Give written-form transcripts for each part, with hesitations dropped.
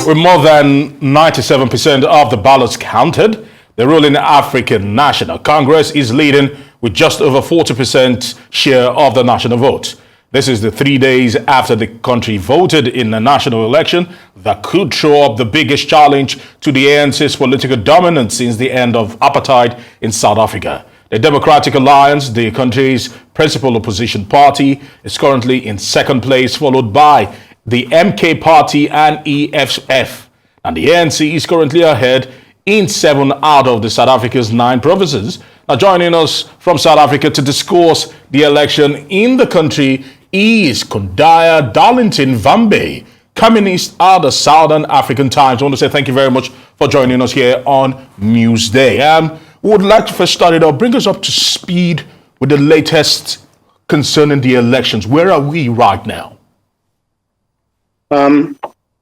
With more than 97% of the ballots counted, the ruling African National Congress is leading with just over 40% share of the national vote. This is the 3 days after the country voted in a national election that could throw up the biggest challenge to the ANC's political dominance since the end of apartheid in South Africa. The Democratic Alliance, the country's principal opposition party, is currently in second place, followed by the MK Party and EFF. And the ANC is currently ahead in 7 out of the South Africa's 9 provinces. Now, joining us from South Africa to discuss the election in the country is Kundai Darlington Vambe, communist at the Southern African Times. I want to say thank you very much for joining us here on Newsday. We would like to first start it off, bring us up to speed with the latest concerning the elections. Where are we right now?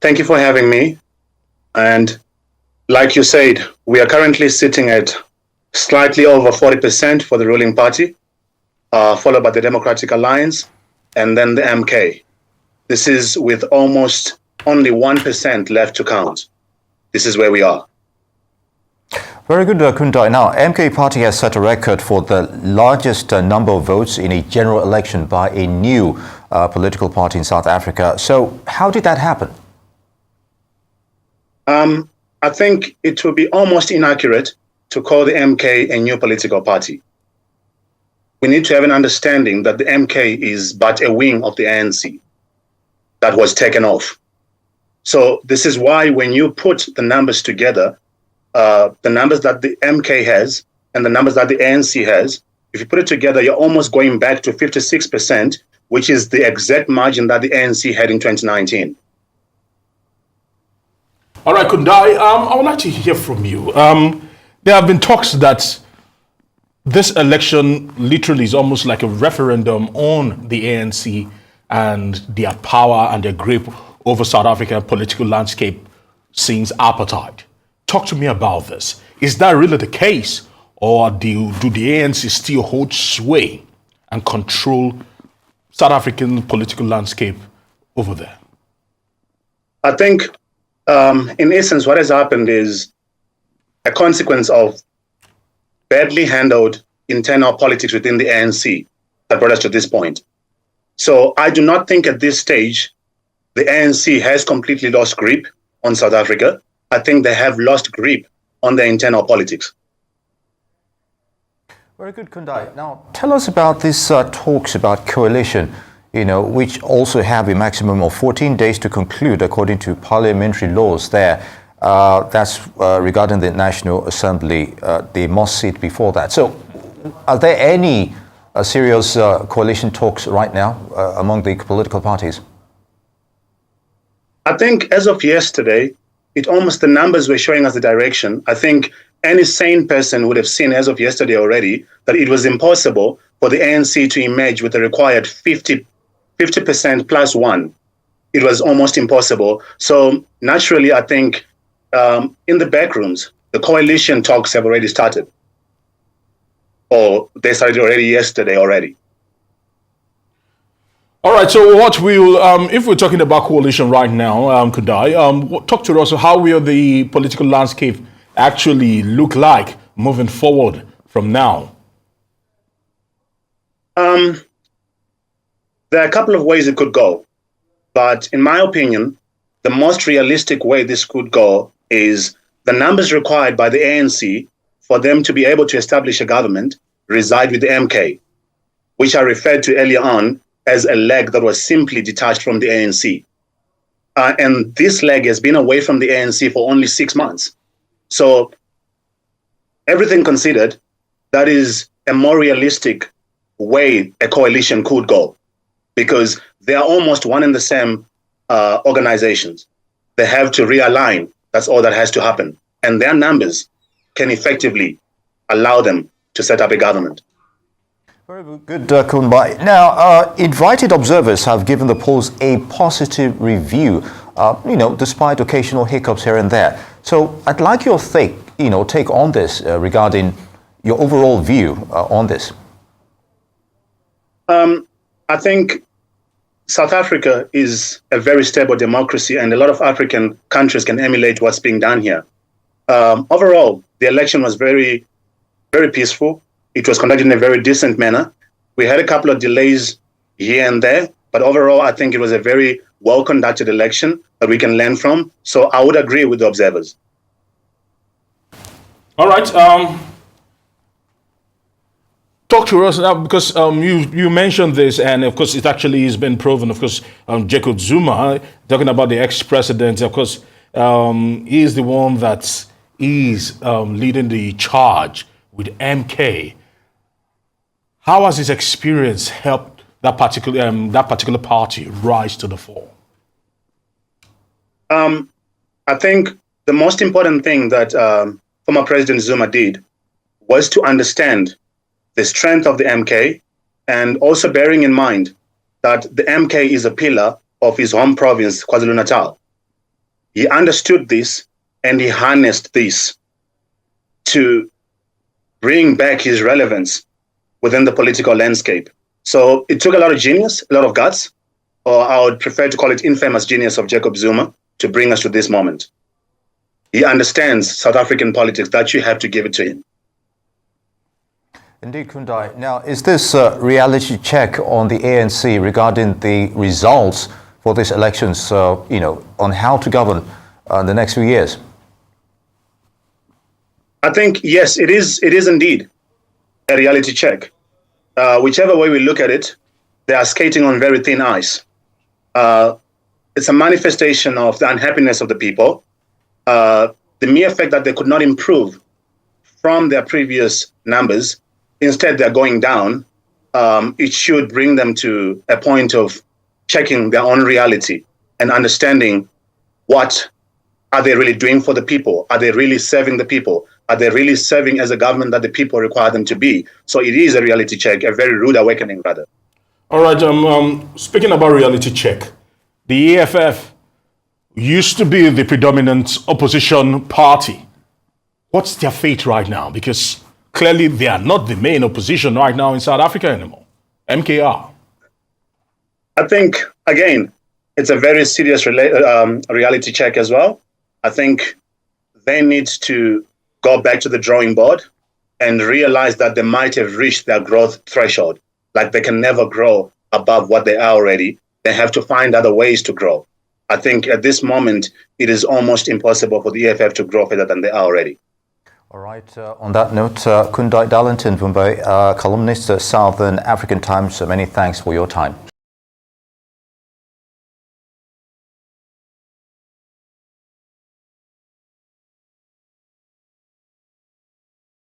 Thank you for having me. And like you said, we are currently sitting at slightly over 40% for the ruling party, followed by the Democratic Alliance, and then the MK. This is with almost only 1% left to count. This is where we are. Very good, Kundai. Now, MK Party has set a record for the largest number of votes in a general election by a new political party in South Africa. So how did that happen? I think it would be almost inaccurate to call the MK a new political party. We need to have an understanding that the MK is but a wing of the ANC that was taken off. So this is why when you put the numbers together, the numbers that the MK has and the numbers that the ANC has, if you put it together, you're almost going back to 56%, which is the exact margin that the ANC had in 2019. All right, Kundai, I would like to hear from you. There have been talks that this election literally is almost like a referendum on the ANC and their power and their grip over South African political landscape since apartheid. Talk to me about this. Is that really the case, or do the ANC still hold sway and control South African political landscape over there? I think, in essence, what has happened is a consequence of badly handled internal politics within the ANC that brought us to this point. So I do not think at this stage the ANC has completely lost grip on South Africa. I think they have lost grip on their internal politics. Very good, Kundai. Now, tell us about these talks about coalition, which also have a maximum of 14 days to conclude according to parliamentary laws there. That's regarding the National Assembly. They must sit before that. So are there any serious coalition talks right now among the political parties? I think as of yesterday, the numbers were showing us the direction. I think any sane person would have seen as of yesterday already that it was impossible for the ANC to emerge with the required 50% plus 1. It was almost impossible. So naturally, I think in the back rooms, the coalition talks have already started. Or they started already yesterday already. All right, so what will, if we're talking about coalition right now, Kundai, talk to us, how will the political landscape actually look like moving forward from now? There are a couple of ways it could go. But in my opinion, the most realistic way this could go is the numbers required by the ANC for them to be able to establish a government reside with the MK, which I referred to earlier on as a leg that was simply detached from the ANC. And this leg has been away from the ANC for only 6 months. So everything considered, that is a more realistic way a coalition could go, because they are almost one and the same organizations. They have to realign. That's all that has to happen. And their numbers can effectively allow them to set up a government. Very good, Kundai. Now, invited observers have given the polls a positive review, despite occasional hiccups here and there. So I'd like your take on this regarding your overall view on this. I think South Africa is a very stable democracy, and a lot of African countries can emulate what's being done here. Overall, the election was very, very peaceful. It was conducted in a very decent manner. We had a couple of delays here and there, but overall, I think it was a very well-conducted election that we can learn from. So I would agree with the observers. All right. Talk to us now, because you mentioned this, and of course it actually has been proven. Of course, Jacob Zuma, talking about the ex-president, of course, he is the one that is leading the charge with MK. How has his experience helped that particular party rise to the fore? I think the most important thing that former President Zuma did was to understand the strength of the MK, and also bearing in mind that the MK is a pillar of his home province, KwaZulu-Natal. He understood this and he harnessed this to bring back his relevance within the political landscape. So it took a lot of genius, a lot of guts, or I would prefer to call it infamous genius of Jacob Zuma to bring us to this moment. He understands South African politics, that you have to give it to him. Indeed, Kundai. Now, is this a reality check on the ANC regarding the results for these elections, on how to govern the next few years? I think, yes, it is indeed a reality check. Whichever way we look at it, they are skating on very thin ice. It's a manifestation of the unhappiness of the people. The mere fact that they could not improve from their previous numbers, instead they're going down, it should bring them to a point of checking their own reality and understanding what are they really doing for the people? Are they really serving the people? Are they really serving as a government that the people require them to be? So it is a reality check, a very rude awakening, rather. All right. Speaking about reality check, the EFF used to be the predominant opposition party. What's their fate right now? Because clearly they are not the main opposition right now in South Africa anymore. MKR. I think, again, it's a very serious reality check as well. I think they need to go back to the drawing board and realize that they might have reached their growth threshold. Like they can never grow above what they are already. They have to find other ways to grow. I think at this moment, it is almost impossible for the EFF to grow further than they are already. All right. On that note, Kundai Darlington, Vambe, columnist, Southern African Times, many thanks for your time.